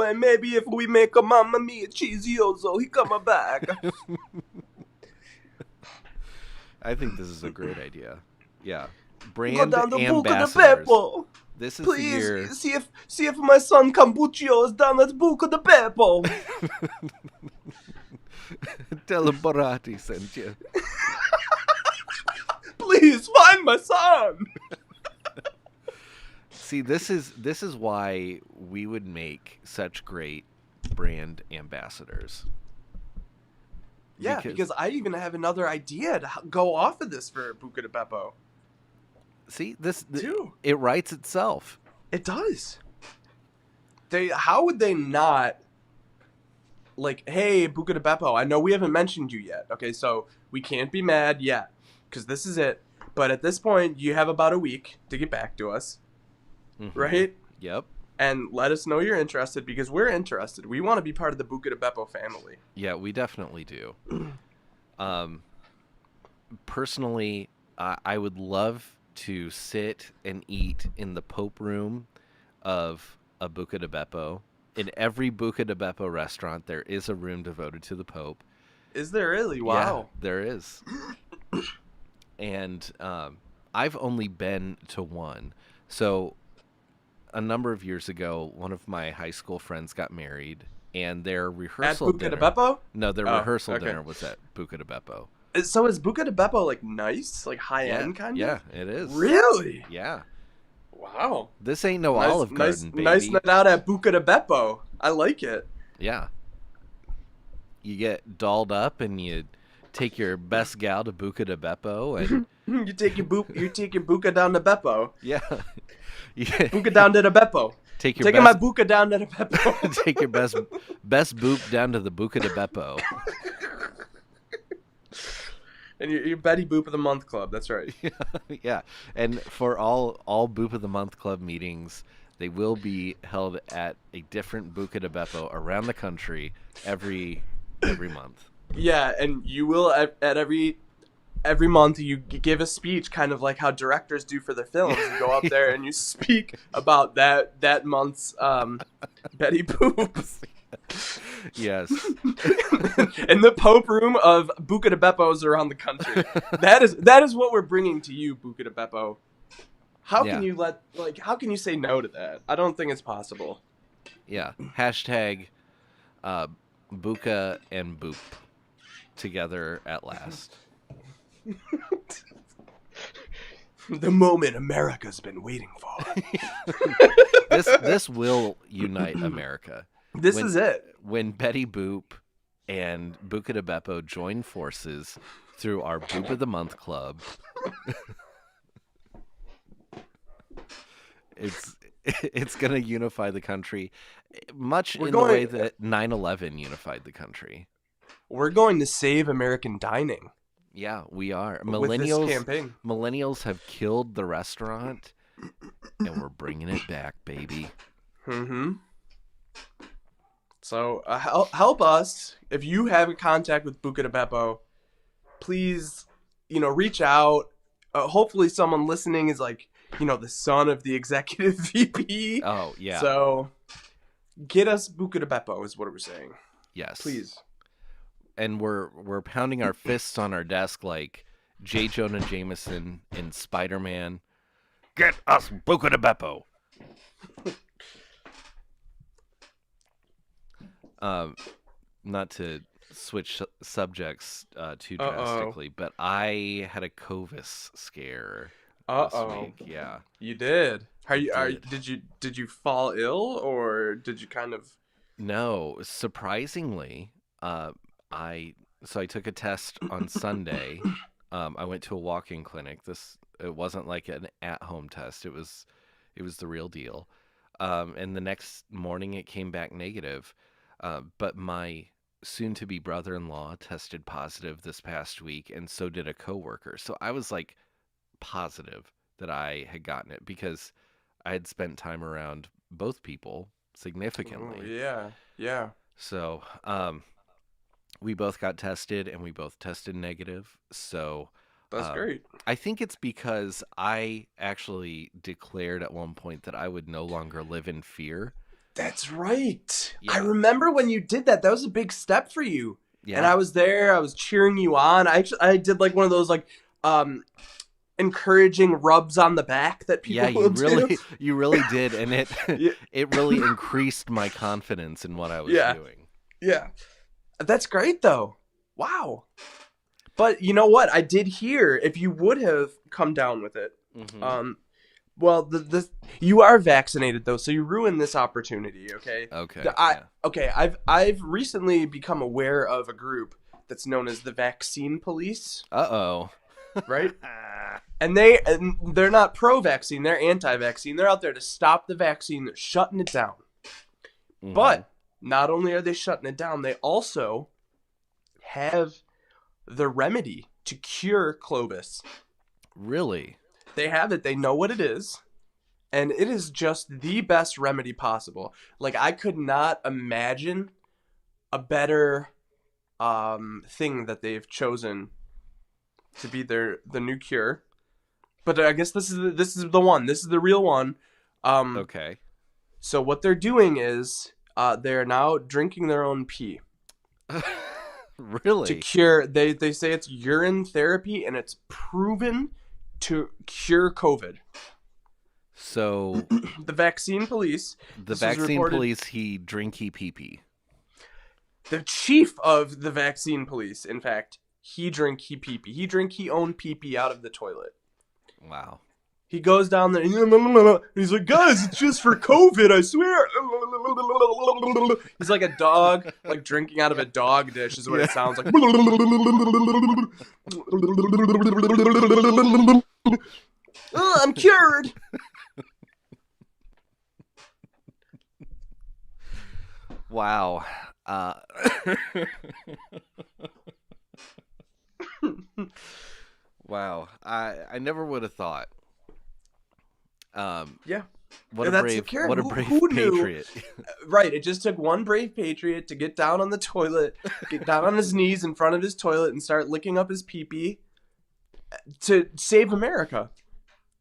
and maybe if we make a Mamma Mia cheesioso, he come back. I think this is a great idea. Yeah. Go Brand down to Buca de ambassadors. Beppo. This is the Please year. see if my son Cambuccio is down at Buca de Beppo. Tell him Barati sent you. Please find my son. See, this is why we would make such great brand ambassadors. Yeah, because I even have another idea to go off of this for Buca de Beppo. See, it writes itself. It does. How would they not, like, hey, Buca de Beppo, I know we haven't mentioned you yet. Okay, so we can't be mad yet, because this is it. But at this point, you have about a week to get back to us, right? Yep. And let us know you're interested, because we're interested. We want to be part of the Buca de Beppo family. Yeah, we definitely do. Personally, I would love to sit and eat in the Pope room of a Buca de Beppo. In every Buca de Beppo restaurant, there is a room devoted to the Pope. Is there really? Wow. Yeah, there is. And I've only been to one. So a number of years ago, one of my high school friends got married, and their rehearsal at Buca dinner... de Beppo? No, their rehearsal dinner was at Buca de Beppo. So is Buca de Beppo, like, nice? Like, high-end kind of? Yeah, it is. Really? Yeah. Wow. This ain't no Olive Garden, baby. Nice night out at Buca de Beppo. I like it. Yeah. You get dolled up and you take your best gal to Buca de Beppo and you take your Buca down to Beppo. Yeah. Buca down to the Beppo. Taking my Buca down to the Beppo. Take your best boop down to the Buca de Beppo. And your Betty Boop of the Month Club. That's right. Yeah. And for all Boop of the Month Club meetings, they will be held at a different Buca de Beppo around the country every month. Yeah, and you will at every month you give a speech, kind of like how directors do for their films. You go up there and you speak about that month's Betty Boop. Yes. In the Pope room of Buca de Beppos around the country. That is what we're bringing to you, Buca de Beppo. How can you say no to that? I don't think it's possible. Yeah. Hashtag Buca and Boop together at last. The moment America's been waiting for. This will unite America. This is it. When Betty Boop and Buca de Beppo join forces through our Boop of the Month Club, it's going to unify the country, much the way that 9/11 unified the country. We're going to save American dining. Yeah, we are. With this campaign. Millennials have killed the restaurant, and we're bringing it back, baby. Mm-hmm. So help us. If you have a contact with Buca de Beppo, please, reach out. Hopefully someone listening is like, the son of the executive VP. Oh, yeah. So get us Buca de Beppo is what we're saying. Yes. Please. And we're pounding our fists on our desk like J. Jonah Jameson in Spider-Man. Get us Buca de Beppo. Not to switch subjects too drastically, but I had a Covis scare this week. Yeah, you did. Did you fall ill, or did you kind of? No, surprisingly, I took a test on Sunday. I went to a walk-in clinic. It wasn't like an at-home test. It was the real deal. And the next morning it came back negative. But my soon-to-be brother-in-law tested positive this past week, and so did a coworker. So I was like positive that I had gotten it because I had spent time around both people significantly. Oh, yeah. So we both got tested, and we both tested negative. So that's great. I think it's because I actually declared at one point that I would no longer live in fear. That's right. I Yeah. remember when you did that. That was a big step for you. And I Yeah. was there. I was cheering you on. I did like one of those like um encouraging rubs on the back that Yeah, people will do. you really did, and it Yeah, it really increased my confidence in what I was yeah, doing. yeah. That's great though. Wow. But you know what? I did hear if you would have come down with it. Hmm. Um, well, the you are vaccinated though, so you ruined this opportunity. Okay, Okay, I yeah. okay. I've recently become aware of a group that's known as the Vaccine Police, Uh-oh. right? And they're not pro-vaccine; they're anti-vaccine. They're out there to stop the vaccine. They're shutting it down. Hmm. But not only are they shutting it down, they also have the remedy to cure Clovis. Really? They have it. They know what it is. And it is just the best remedy possible. Like I could not imagine a better thing that they've chosen to be the new cure. But I guess this is the one. This is the real one. Um, Okay. so what they're doing is they're now drinking their own pee to Really? cure. They say it's urine therapy and it's proven to cure COVID. So The Vaccine Police. the This was vaccine reported. police, he drinky pee pee. The chief of the Vaccine Police, in fact, he pee pee. He own pee pee out of the toilet. Wow. He goes down there and he's like, guys, it's just for COVID, I swear. He's like a dog, like drinking out of a dog dish is what Yeah. it sounds like. I'm cured. Wow. Uh wow. I never would have thought. Um Yeah. what a That's the brave cure. what a brave Who knew? patriot. Right. It just took one brave patriot to get down on the toilet, get down on his knees in front of his toilet, and start licking up his pee pee to save America.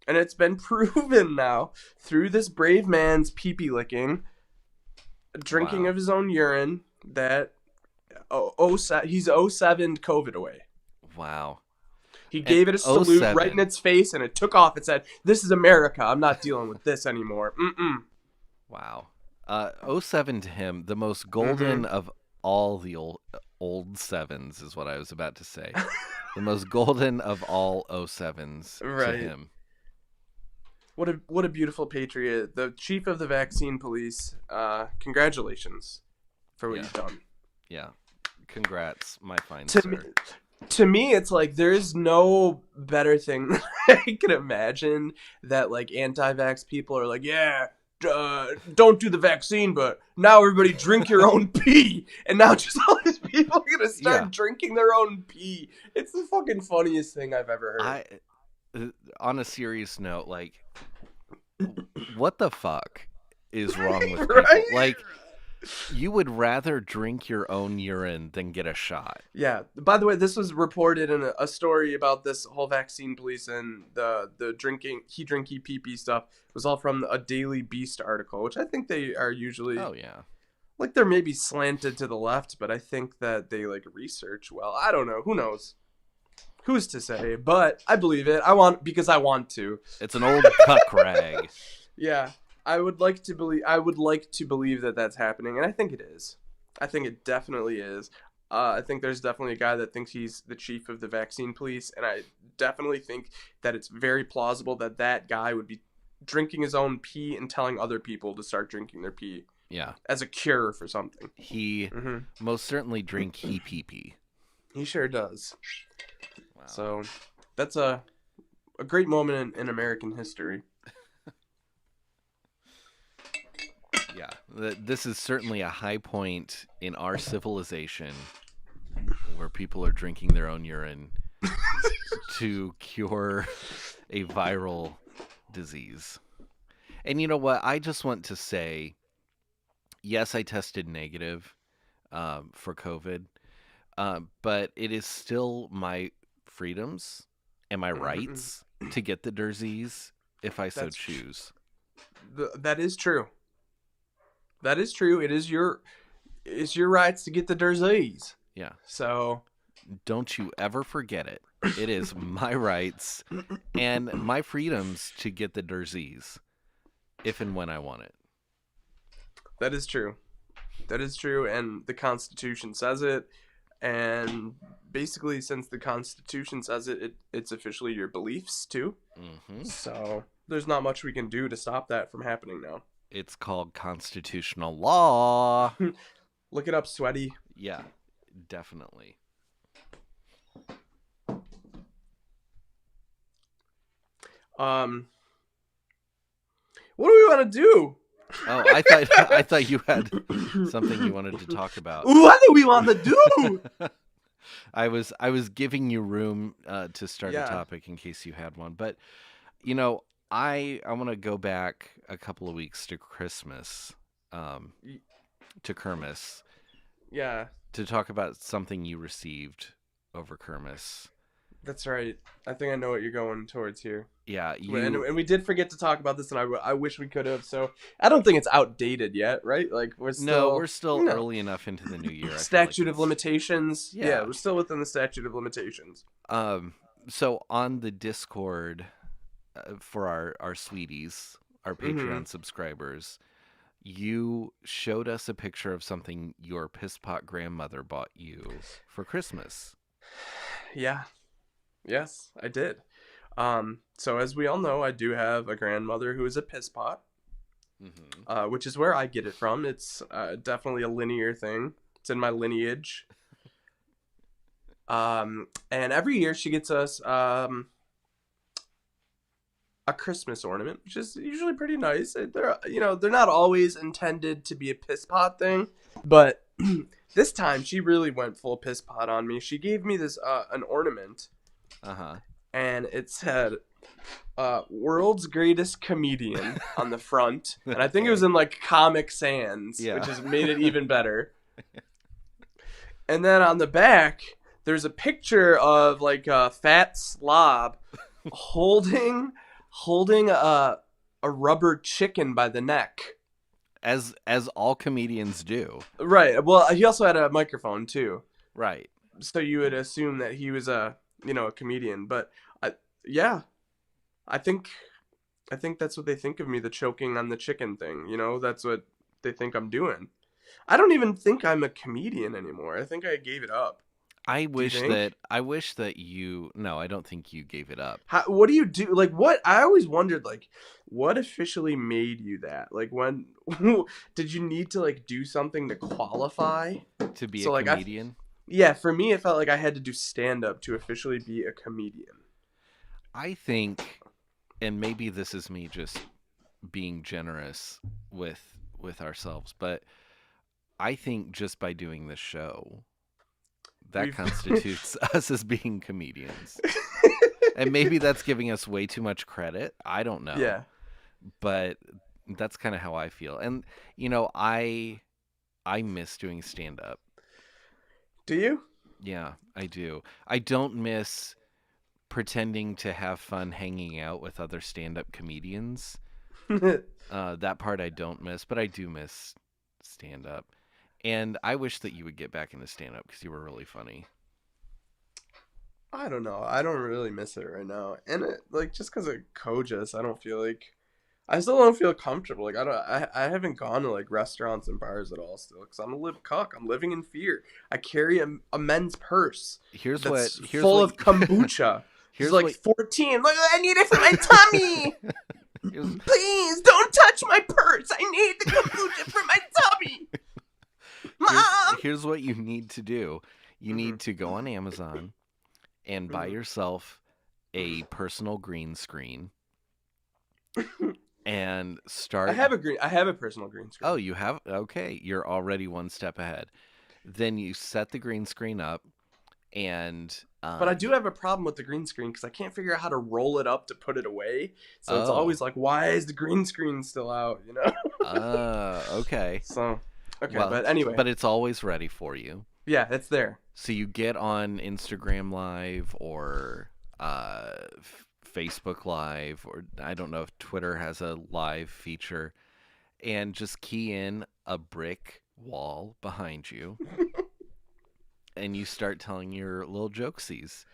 And it's been proven now through this brave man's pee pee licking, drinking Wow. of his own urine, that he's oh 07 COVID away. Wow. He And gave it a oh salute right in 07. its face, and it took off. It said, "This is America. I'm not dealing with this anymore." Mm-mm. Wow. Oh 07 to him, the most Mm-hmm. golden of all the old sevens is what I was about to say. The most golden of all oh 07s to Right. him. What a beautiful patriot. The chief of the Vaccine Police. Congratulations for what Yeah. you've done. Yeah. Congrats, my fine To me, sir. to me, it's like there is no better thing I can imagine that like anti-vax people are like, yeah, don't do the vaccine, but now everybody drink your own pee, and now just all these people are gonna Yeah. start drinking their own pee. It's the fucking funniest thing I've ever heard. I on a serious note, like what the fuck is wrong with people? Right? Like you would rather drink your own urine than get a shot. Yeah. By the way, this was reported in a story about this whole Vaccine Police and the drinky pee pee stuff. It was all from a Daily Beast article, which I think they are usually Oh yeah. like they're maybe slanted to the left, but I think that they like research well. I don't know. Who knows? Who's to say? But I believe it. Because I want to. It's an old cuck rag. Yeah. I would like to believe that that's happening, and I think it is. I think it definitely is. I think there's definitely a guy that thinks he's the chief of the Vaccine Police, and I definitely think that it's very plausible that that guy would be drinking his own pee and telling other people to start drinking their pee Yeah. as a cure for something. He Hmm. most certainly drink he pee pee. He sure does. Wow. So that's a great moment in American history. Yeah. This is certainly a high point in our civilization where people are drinking their own urine to cure a viral disease. And you know what? I just want to say, yes, I tested negative for COVID, but it is still my freedoms and my Mhm. rights to get the disease if I so That's choose. that is true. That is true. It's your rights to get the disease. Yeah. So Don't you ever forget it. It is my rights and my freedoms to get the disease if and when I want it. that is true. That is true, and the Constitution says it. And basically, since the Constitution says it's officially your beliefs too. Hmm. So there's not much we can do to stop that from happening now. It's called constitutional law. Look it up, sweaty. Yeah, definitely. Um, what do we want to do? Oh, I thought you had something you wanted to talk about. What do we want to do? I was giving you room to start a Yeah. topic in case you had one, but I want to go back a couple of weeks to Christmas, to Kermis, Yeah, to talk about something you received over Kermis. that's right. I think I know what you're going towards here. Yeah, And we did forget to talk about this, and I wish we could have. So I don't think it's outdated yet, right? Like we're still early enough into the new year. I feel like statute of it's- limitations. Yeah. Yeah, we're still within the statute of limitations. So on the Discord, for our sweeties, our Patreon subscribers, you showed us a picture of something your piss pot grandmother bought you for Christmas. Yeah. Yes, I did. So as we all know, I do have a grandmother who is a piss pot, which is where I get it from. It's definitely a linear thing. It's in my lineage. And every year she gets us a Christmas ornament, which is usually pretty nice. They're not always intended to be a piss pot thing, but this time she really went full piss pot on me. She gave me this an ornament. And it said world's greatest comedian on the front. And I think it was in like Comic Sans, which has made it even better. And then on the back, there's a picture of like a fat slob holding a rubber chicken by the neck. As all comedians do. Right. Well, he also had a microphone too. Right. So you would assume that he was a comedian, but I think that's what they think of me, the choking on the chicken thing. That's what they think I'm doing. I don't even think I'm a comedian anymore. I think I gave it up. I wish that you. No, I don't think you gave it up. What do you do? Like, what? I always wondered, like, what officially made you that? Like, when did you need to like do something to qualify to be a comedian? Yeah, for me, it felt like I had to do stand-up to officially be a comedian. I think, and maybe this is me just being generous with ourselves, but I think just by doing this show, that constitutes us as being comedians. And maybe that's giving us way too much credit. I don't know. Yeah. But that's kind of how I feel. And, I miss doing stand-up. Do you? Yeah, I do. I don't miss pretending to have fun hanging out with other stand-up comedians. That part I don't miss, but I do miss stand-up. And I wish that you would get back into stand-up because you were really funny. I don't know. I don't really miss it right now. And just because of Kojas, I still don't feel comfortable. Like I haven't gone to like restaurants and bars at all still because I'm a live cuck. I'm living in fear. I carry a men's purse Here's full of kombucha. He's like 14. Look, I need it for my tummy. Please don't touch my purse. I need the kombucha for my tummy. Mom. Here's what you need to do. You need to go on Amazon and buy yourself a personal green screen. And start. I have a personal green screen. Oh, you have? Okay, you're already one step ahead. Then you set the green screen up, and but I do have a problem with the green screen because I can't figure out how to roll it up to put it away. So it's always like, why is the green screen still out? Okay. So, okay, well, but anyway. But it's always ready for you. Yeah, it's there. So you get on Instagram Live or Facebook Live, or I don't know if Twitter has a live feature, and just key in a brick wall behind you, and you start telling your little jokesies.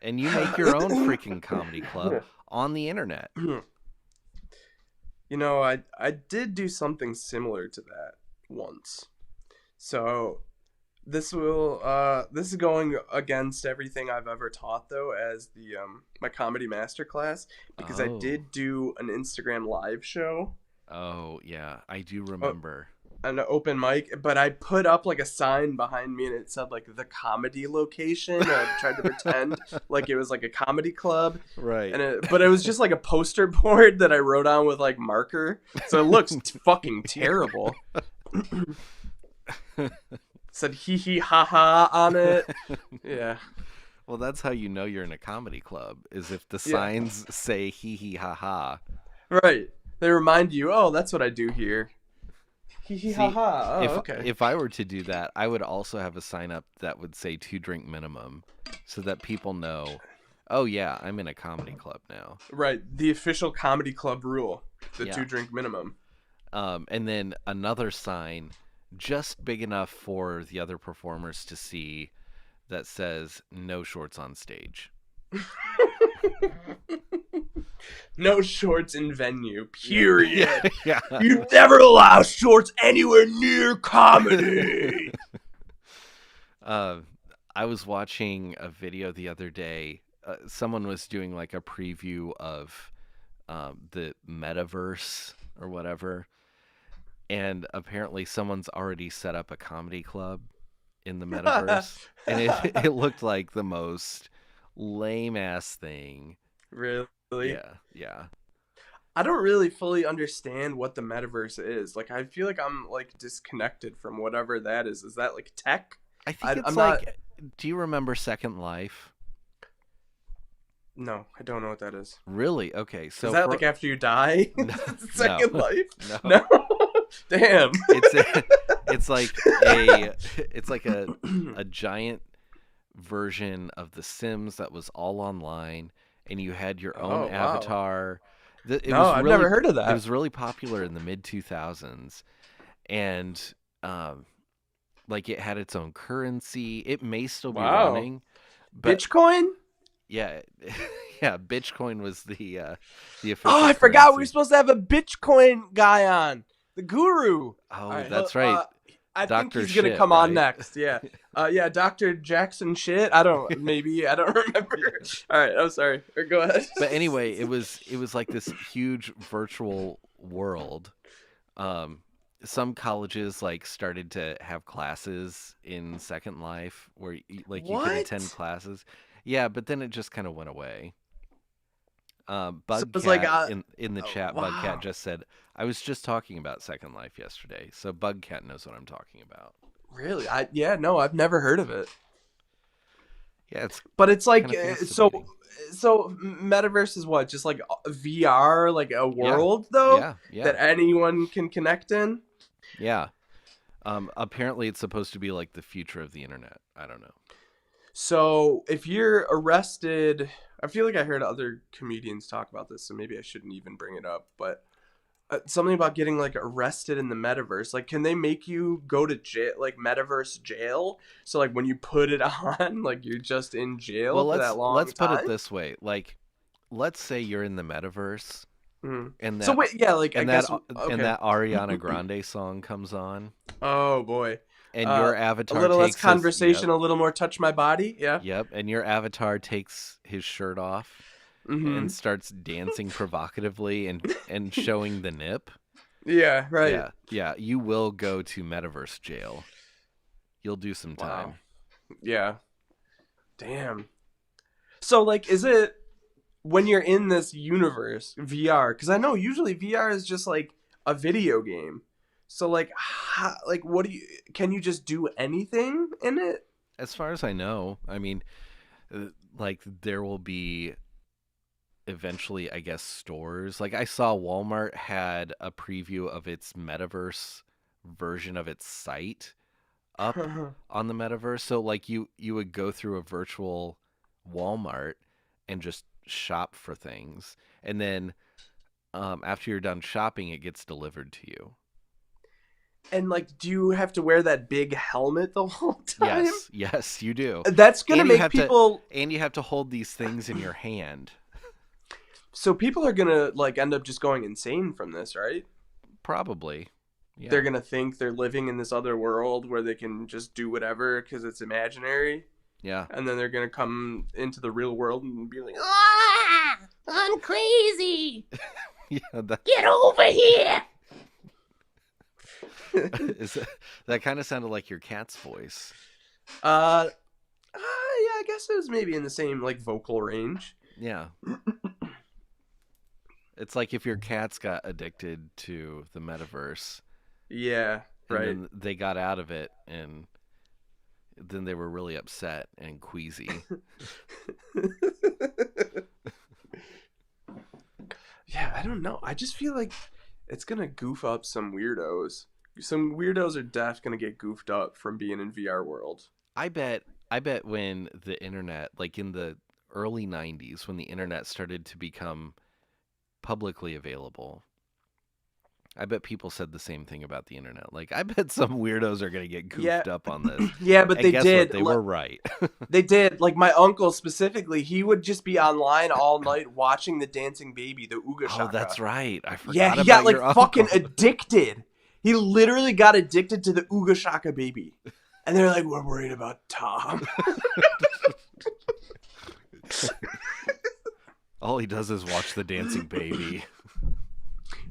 And you make your own freaking comedy club on the internet. You know, I did do something similar to that once. So this is going against everything I've ever taught though as the my comedy masterclass because I Oh. did do an Instagram live show, Oh, yeah. I do uh, remember. an open mic, but I put up like a sign behind me and it said like the comedy location. And I tried to pretend like it was like a comedy club, Right. but it was just like a poster board that I wrote on with like marker, so it looks fucking terrible. Said hee hee ha ha on it. Yeah, Well, that's how you know you're in a comedy club, is if the yeah, signs say hee hee ha ha. right. They remind you, oh, that's what I do here. Hee hee ha See, ha. Oh, if okay. if I were to do that, I would also have a sign up that would say 2 drink minimum so that people know, oh yeah, I'm in a comedy club now. Right, the official comedy club rule: the Yeah. 2 drink minimum. And then another sign just big enough for the other performers to see that says no shorts on stage. No shorts in venue. Yeah. Yeah. Period. Yeah. You never allow shorts anywhere near comedy. Uh, I was watching a video the other day. Someone was doing like a preview of the metaverse or whatever, and apparently someone's already set up a comedy club in the metaverse, and it looked like the most lame ass thing. Really? Yeah, yeah. I don't really fully understand what the metaverse is. Like, I feel like I'm like disconnected from whatever that is. Is that like tech? I think I'm it's not. like, do you remember Second Life? No, I don't know what that is. Really? Okay, Is so that for like after you die? no, Second no, life? no. No. Damn. It's a, it's like a it's like a giant version of The Sims that was all online, and you had your own Oh wow. avatar. It No, was I've never really heard of it that. was really popular in the mid 2000s, and um, like it had its own currency. It may still be Wow. running, but Bitcoin? yeah, yeah. Bitcoin was the Oh, official I forgot we were currency. supposed to have a Bitcoin guy on. The guru. All Oh, right, that's right, I think Doctor he's gonna Shit, come on right? next. Yeah. Yeah, Dr. Jackson shit. I don't maybe I don't remember. Yeah. All right, I'm sorry. Go ahead. But anyway, it was like this huge virtual world. Um, some colleges like started to have classes in Second Life where like you could attend What? classes. Yeah, but then it just kind of went away. So it's like Bugcat in the chat, Bugcat wow. just said, "I was just talking about Second Life yesterday." So Bugcat knows what I'm talking about. Really? I yeah, no, I've never heard of it. Yeah, it's But it's like kind of so fascinating. metaverse is what? Just like VR, like a Yeah, world though yeah, that yeah, anyone can connect in. yeah. Apparently, it's supposed to be like the future of the internet. I don't know. So if you're arrested, I feel like I heard other comedians talk about this, so maybe I shouldn't even bring it up. But something about getting like arrested in the metaverse, like can they make you go to jail, like metaverse jail? So like when you put it on, like you're just in Well, jail for that let's long put it time. this way. Like, let's say you're in the metaverse, Mhm. and So that wait, yeah, like I and guess that and okay. that Ariana Grande song comes on, Oh boy, and uh, your a avatar little less takes his conversation, a little more touch my body. Yeah. yep, and your avatar takes his shirt off and Mm-hmm. starts dancing provocatively and showing the nip. Yeah. Right. Yeah, yeah, you will go to metaverse jail. You'll do some Wow. time. Yeah. Damn. So like, is it when you're in this universe VR? Because I know usually VR is just like a video game. So like, like what do you? Can you just do anything in it? As far as I know, I mean, uh, like there will be eventually, I guess, stores. Like I saw Walmart had a preview of its metaverse version of its site up on the metaverse. So like you would go through a virtual Walmart and just shop for things, and then after you're done shopping, it gets delivered to you. And like, do you have to wear that big helmet the whole time? Yes, you do. That's gonna And you make have to people. and you have to hold these things in your hand. So people are gonna like end up just going insane from this, right? Probably. They're Yeah. gonna think they're living in this other world where they can just do whatever because it's imaginary, Yeah. and then they're gonna come into the real world and be like, "Ah, I'm crazy. Yeah, Get over here." is that kind of sounded like your cat's voice. Uh, yeah, I guess it was maybe in the same like vocal range. Yeah. It's like if your cats got addicted to the metaverse Yeah, and right. then they got out of it and then they were really upset and queasy. Yeah, I don't know. I just feel like it's gonna goof up some weirdos. Some weirdos are def gonna get goofed up from being in VR world. I bet when the internet, like in the early 90s when the internet started to become publicly available, I bet people said the same thing about the internet. Like, I bet some weirdos are going to get Yeah, goofed up on this. yeah, but And they guess what? did. They were right. They did. Like my uncle specifically, he would just be online all night watching the dancing baby, the Ooga Oh, Shaka. that's right. I Yeah, forgot he got about like your fucking uncle. addicted. He literally got addicted to the Ooga Shaka baby. And they're like, "We're worried about Tom." All he does is watch the dancing baby.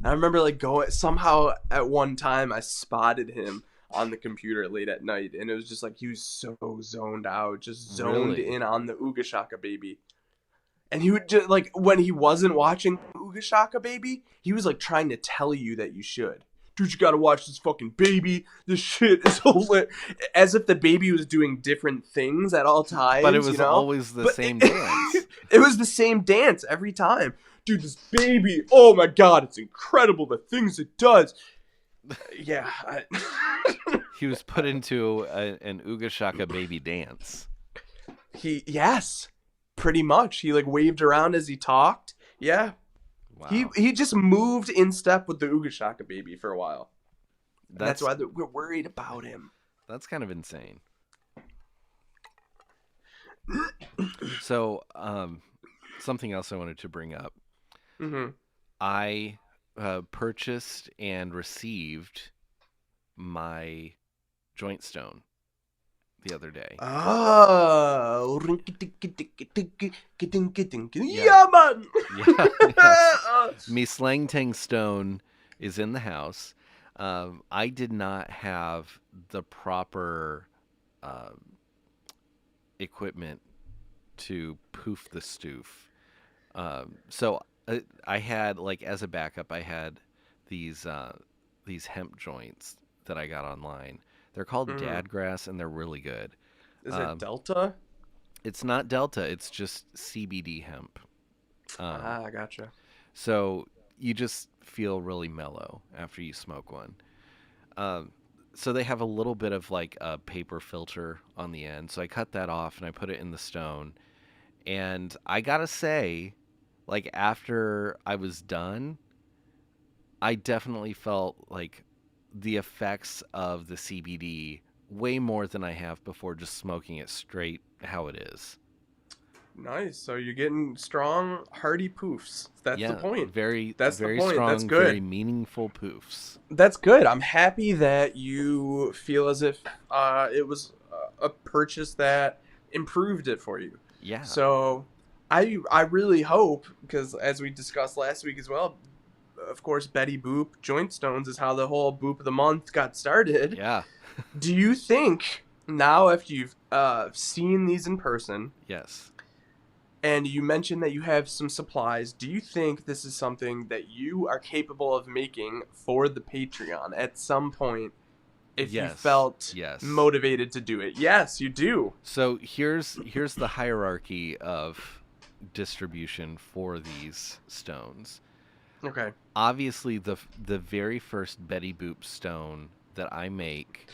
I remember like going somehow at one time I spotted him on the computer late at night, and it was just like he was so zoned out, just zoned Really? in on the Ooga Shaka baby. And he would just like when he wasn't watching Ooga Shaka baby, he was like trying to tell you that you should. Dude, you gotta watch this fucking baby. This shit is lit. As if the baby was doing different things at all But it times, you was know? always the But same dance. it was the same dance every time. Dude, this baby, oh my god, it's incredible the things it does. Yeah. He was put into an Ooga Shaka baby dance. Yes, pretty much. He like waved around as he talked. Yeah. Wow. He just moved in step with the Ooga Shaka baby for a while. And that's That's why we're worried about him. that's kind of insane. So, something else I wanted to bring up. Mm-hmm. I purchased and received my joint stone the other day. Oh. Yeah. Yeah, man. Yeah, yes. Me Slang Tang stone is in the house. I did not have the proper equipment to poof the stoof. So I had, like, as a backup, I had these hemp joints that I got online. They're called Mhm. Dadgrass, and they're really good. Is it Um, Delta? it's not Delta; it's just CBD hemp. I gotcha. So you just feel really mellow after you smoke one. Um, so they have a little bit of like a paper filter on the end. So I cut that off and I put it in the stone. And I gotta say, like after I was done, I definitely felt like the effects of the CBD way more than I have before just smoking it straight how it is. Nice. So you're getting strong, hearty poofs. That's the Yeah, point. very, That's the very point. That's strong, very good. meaningful poofs. That's good. I'm happy that you feel as if it was a purchase that improved it for you. Yeah. So I really hope, because as we discussed last week as well, of course, Betty Boop Joint Stones is how the whole Boop of the Month got started. Yeah. Do you think now, after you've seen these in person, Yes. and you mentioned that you have some supplies, do you think this is something that you are capable of making for the Patreon at some point if you Yes. felt Yes. motivated to do it? Yes, you do. So here's the hierarchy of distribution for these stones. Okay. Obviously, the very first Betty Boop stone that I make,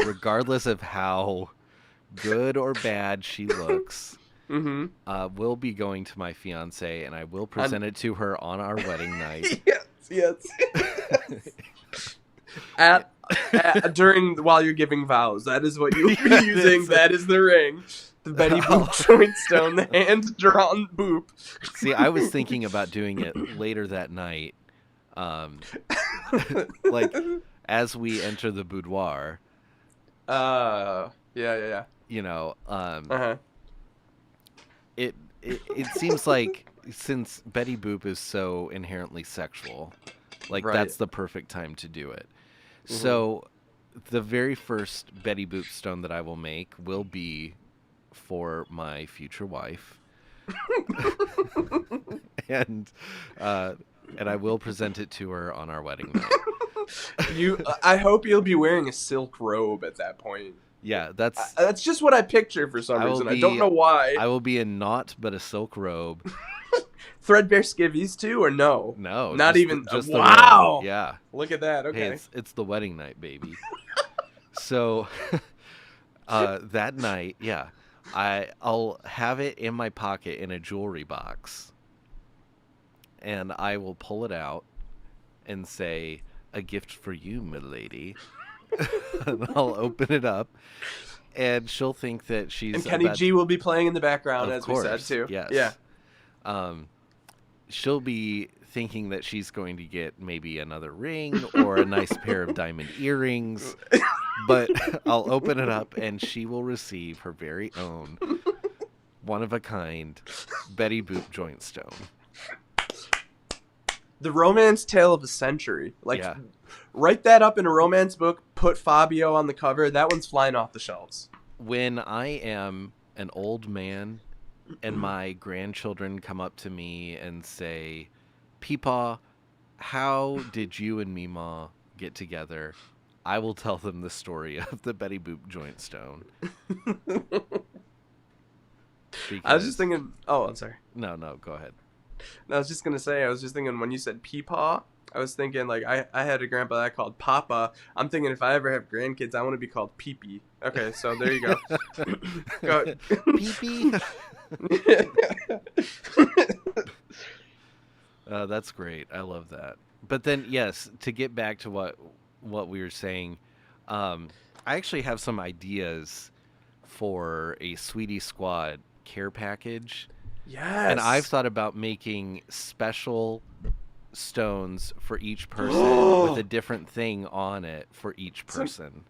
regardless of how good or bad she looks, Mm-hmm. will be going to my fiance, and I will present it to her on our wedding night. Yes, yes. At during while you're giving vows. That is what you'll be using. That is the ring. The Betty I'll- Boop joint stone, the hand drawn boop. See, I was thinking about doing it later that night, um, like as we enter the boudoir. Yeah. You know, Uh-huh. it seems like since Betty Boop is so inherently sexual, like Right. that's the perfect time to do it. Mhm. So the very first Betty Boop stone that I will make will be for my future wife. and and I will present it to her on our wedding night. I hope you'll be wearing a silk robe at that point. Yeah, that's That's just what I picture for some reason. I don't know why. I will be in naught but a silk robe. Threadbare skivvies too, or no? No, Not just even. just the wow. robe. Yeah. Look at that. Okay. Hey, it's the wedding night, baby. So that night, yeah, I'll have it in my pocket in a jewelry box, and I will pull it out and say, "A gift for you, milady." And I'll open it up, and she'll think that she's And Kenny G will be playing in the background, Of as course, we said too. yes. Yeah. She'll be thinking that she's going to get maybe another ring or a nice pair of diamond earrings, but I'll open it up and she will receive her very own one-of-a-kind Betty Boop joint stone. The romance tale of a century. Like, Yeah. write that up in a romance book. Put Fabio on the cover. That one's flying off the shelves. When I am an old man and my grandchildren come up to me and say, "Peepaw, how did you and Meemaw get together?" I will tell them the story of the Betty Boop joint stone. I was just thinking. Oh, I'm sorry. No, go ahead. No, I was just gonna say. I was just thinking when you said peepaw. I was thinking like I had a grandpa that called Papa. I'm thinking if I ever have grandkids, I want to be called Pee-Pee. Okay, so there you go. Go. Pee-pee. That's great. I love that. But then, yes, to get back to what we were saying, I actually have some ideas for a Sweetie Squad care package. Yes. And I've thought about making special stones for each person with a different thing on it for each person.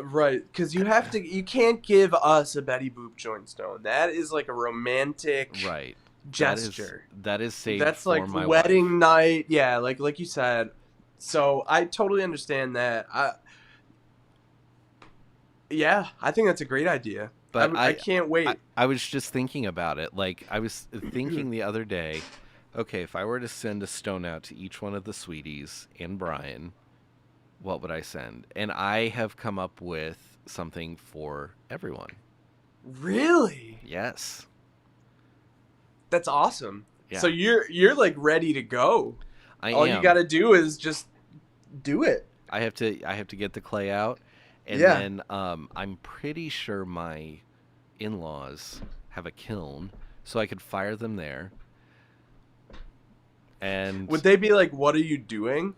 Right, because you can't give us a Betty Boop joint stone. That is like a romantic Right. gesture. That is saved That's for like my wedding wife. night. Yeah, like you said. So I totally understand that. Yeah, I think that's a great idea. But I can't wait. I was just thinking about it. Like, I was thinking the other day, okay, if I were to send a stone out to each one of the sweeties and Brian, what would I send? And I have come up with something for everyone. Really? Yes. That's awesome. Yeah. So you're like ready to go. All am. you got to do is just do it. I have to get the clay out, and Yeah. then I'm pretty sure my in-laws have a kiln, so I could fire them there. And Would they be like, "What are you doing?"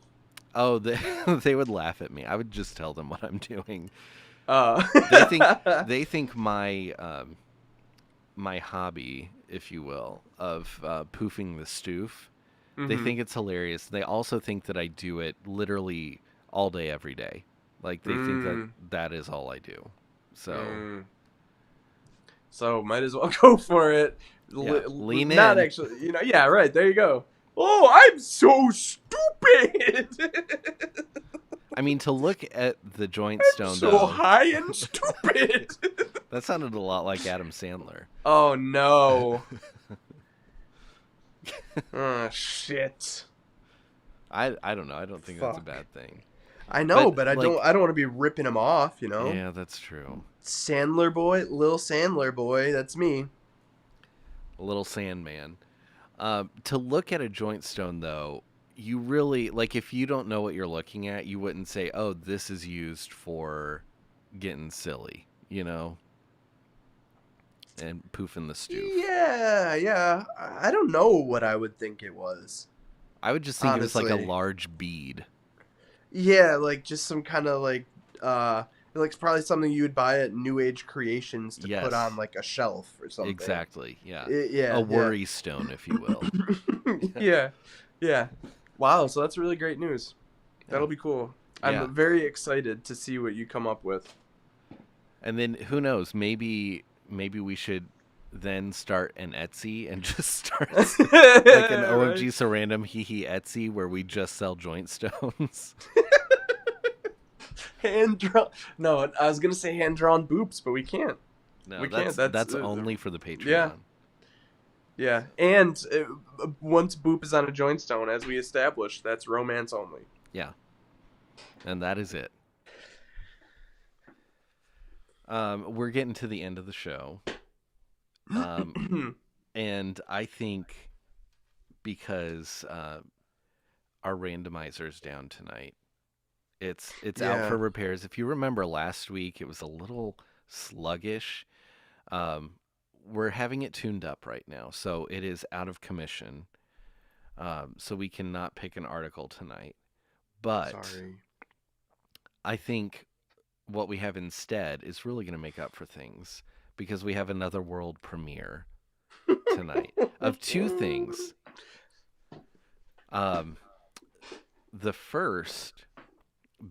oh, they would laugh at me. I would just tell them what I'm doing. Uh. They think my my hobby, if you will, of poofing the stoof. They think it's hilarious. They also think that I do it literally all day, every day. Like, they think that is all I do. So, So might as well go for it. Lean in. Not actually, yeah, right. There you go. Oh, I'm so stupid. I mean, to look at the joint stone, so though, high and stupid. that sounded a lot like Adam Sandler. Oh no. Oh shit. I don't know. I don't think that's a Fuck. bad thing. I know, But, but I like- don't want to be ripping him off, Yeah, that's true. Sandler boy, Lil Sandler boy, that's me. Little Sandman. To look at a joint stone, though, you really, like, if you don't know what you're looking at, you wouldn't say, "Oh, this is used for getting silly," and poofing the stoof. Yeah. I don't know what I would think it was. I would just think it was like a Honestly. large bead. Yeah, like just some kind of like probably something you would buy at New Age Creations to put on Yes, like a shelf or something. exactly. Yeah. A Yeah, yeah. worry stone, if you will. Yeah. Yeah. Wow, so that's really great news. Yeah. That'll be cool. Yeah. I'm very excited to see what you come up with. And then who knows? Maybe we should then start an Etsy and just start like an Right? OMG So Random Hehe Etsy where we just sell joint stones. Hand drawn. No, I was gonna say hand drawn boobs, but we can't. No, We can't. that's only for the Yeah, Patreon. yeah. And once Boop is on a joint stone, as we established, that's romance only. Yeah, and that is it. We're getting to the end of the show, and I think because our randomizer's down tonight, it's out Yeah. for repairs. If you remember last week, it was a little sluggish. Um, we're having it tuned up right now, so it is out of commission. So we cannot pick an article tonight. But Sorry. I think what we have instead is really going to make up for things because we have another world premiere tonight of two things. Um, the first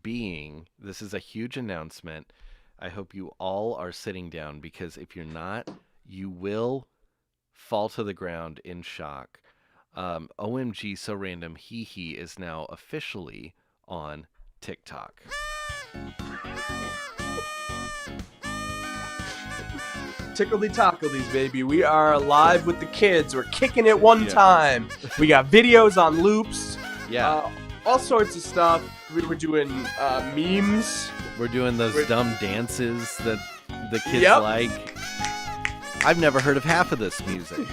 being this is a huge announcement. I hope you all are sitting down because if you're not, you will fall to the ground in shock. OMG So Random Hehe is now officially on TikTok. Tickledy tockledies, baby. We are live with the kids. We're kicking it one time. We got videos on loops. Yeah. All sorts of stuff. We were doing memes. We're doing those dumb dances that the kids Yep. like. I've never heard of half of this music.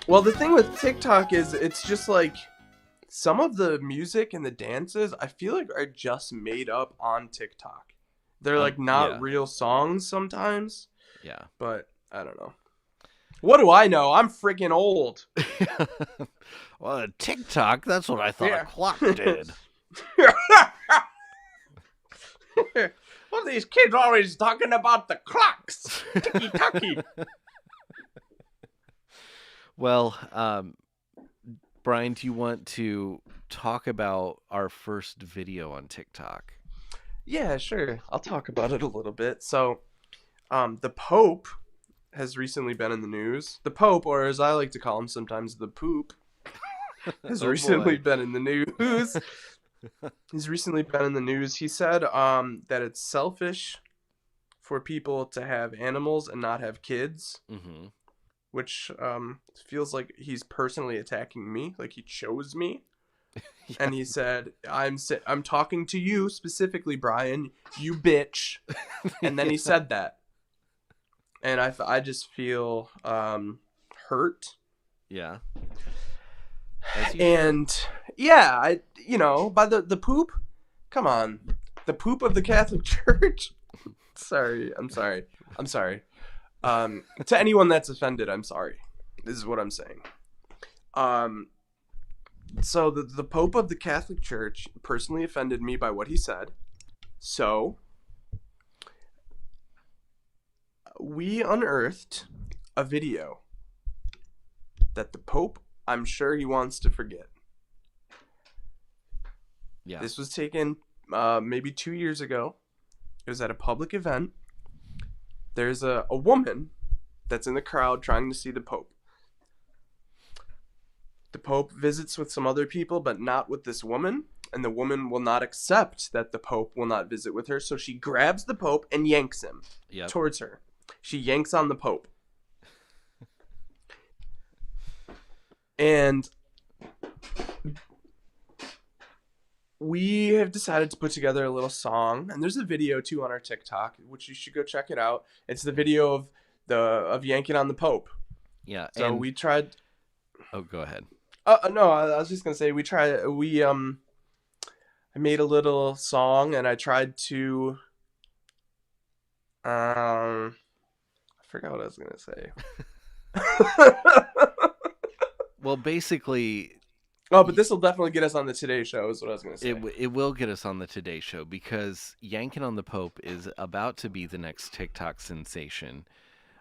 Well, the thing with TikTok is it's just like some of the music and the dances I feel like are just made up on TikTok. They're like not Yeah. real songs sometimes, Yeah. but I don't know. What do I know? I'm freaking old. Well, TikTok, that's what I thought Yeah. a clock did. What are these kids always talking about the clocks? Ticky-tacky. Well, Brian, do you want to talk about our first video on TikTok? Yeah, sure. I'll talk about it a little bit. So, the Pope has recently been in the news. The Pope, or as I like to call him sometimes, the Poop, has recently been in the news. He's recently been in the news. He said that it's selfish for people to have animals and not have kids, which feels like he's personally attacking me, like he chose me. Yeah. And he said, I'm talking to you specifically, Brian, you bitch. And then he said that. And I just feel hurt. Yeah. And yeah, by the poop. Come on. The poop of the Catholic Church. Sorry. I'm sorry. To anyone that's offended, I'm sorry. This is what I'm saying. So the Pope of the Catholic Church personally offended me by what he said. So we unearthed a video that the Pope, I'm sure he wants to forget. Yeah. This was taken maybe 2 years ago. It was at a public event. There's a woman that's in the crowd trying to see the Pope. The Pope visits with some other people, but not with this woman. And the woman will not accept that the Pope will not visit with her. So she grabs the Pope and yanks him towards her. She yanks on the Pope. And we have decided to put together a little song. And there's a video, too, on our TikTok, which you should go check it out. It's the video of yanking on the Pope. Yeah. So we tried... Oh, go ahead. No, I was just gonna say I made a little song and I tried to I forgot what I was gonna say. Well, basically Oh, but this will definitely get us on the Today Show, is what I was gonna say. It will get us on the Today Show because Yanking on the Pope is about to be the next TikTok sensation.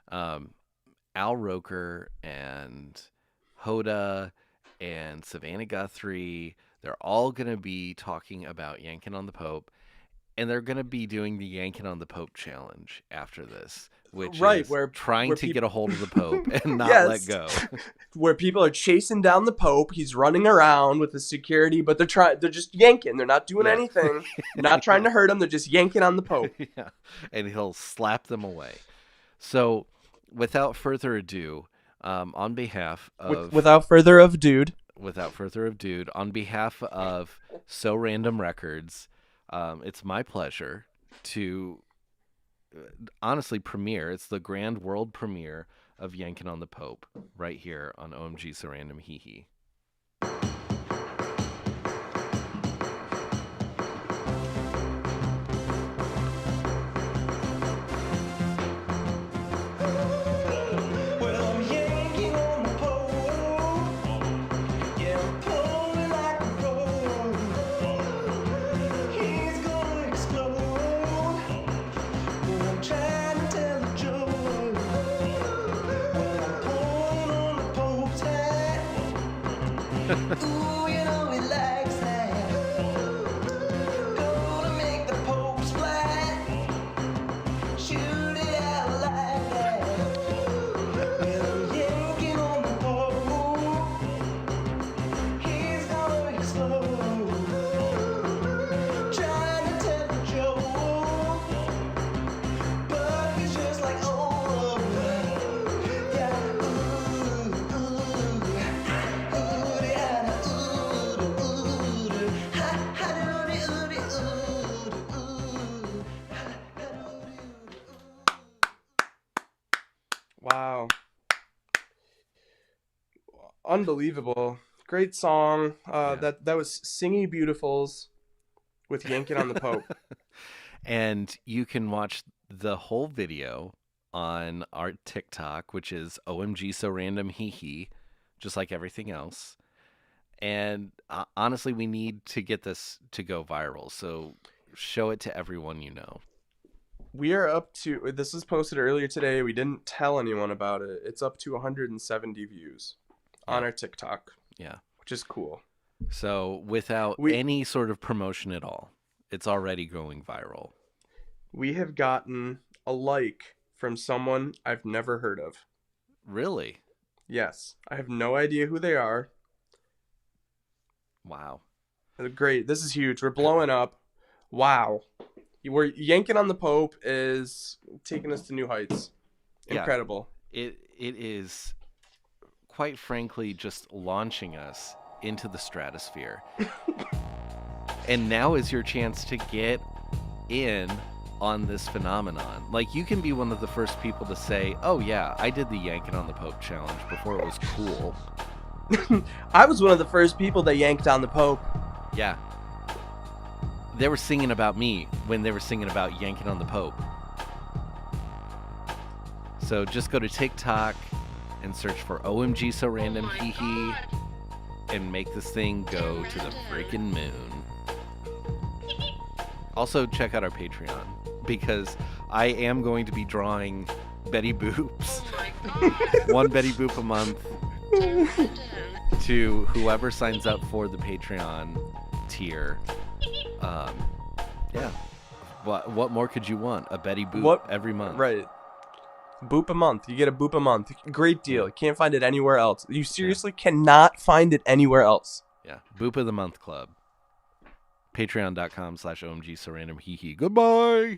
Um, Al Roker and Hoda and Savannah Guthrie, they're all going to be talking about Yanking on the Pope, and they're going to be doing the Yanking on the Pope challenge after this, which Right, is trying where to people, get a hold of the Pope and not let yes, go. where people are chasing down the Pope. He's running around with the security, but they're just yanking. They're not doing Yeah. anything. Not trying to hurt him. They're just yanking on the Pope. Yeah. And he'll slap them away. So, without further ado, on behalf of Without further of dude. without further ado, on behalf of So Random Records, it's my pleasure to honestly premiere. It's the grand world premiere of Yankin' on the Pope right here on OMG So Random Hehe. Ooh, you know he likes that. Gonna make the Pope splat. Shoot it out like that. Well, I'm yanking on the Pope. He's gonna explode. Trying to tell a joke, but he's just like, oh, yeah, Wow. Unbelievable. Great song. Yeah. That was Singy Beautifuls with Yanking on the Pope. And you can watch the whole video on our TikTok, which is OMG So Random Hehe, just like everything else. And honestly, we need to get this to go viral. So show it to everyone you know. We are up to, this was posted earlier today. We didn't tell anyone about it. It's up to 170 views on our TikTok. Yeah. Which is cool. So without any sort of promotion at all, it's already going viral. We have gotten a like from someone I've never heard of. Really? Yes. I have no idea who they are. Wow. Great. This is huge. We're blowing up. Wow. We're yanking on the Pope is taking us to new heights. Incredible. Yeah. It is, quite frankly, just launching us into the stratosphere. And now is your chance to get in on this phenomenon. Like, you can be one of the first people to say, oh yeah, I did the Yanking on the Pope challenge before it was cool. I was one of the first people that yanked on the Pope. Yeah. They were singing about me when they were singing about Yanking on the Pope. So just go to TikTok and search for OMG So Random Hehe and make this thing go to the freaking moon. Also, check out our Patreon, because I am going to be drawing Betty Boops, one Betty Boop a month, to whoever signs up for the Patreon tier. Yeah. What more could you want? A Betty Boop every month. Right. Boop a month. You get a boop a month. Great deal. You can't find it anywhere else. You seriously cannot find it anywhere else. Yeah. Boop of the Month Club. Patreon.com/OMG So Random Hehe. Goodbye.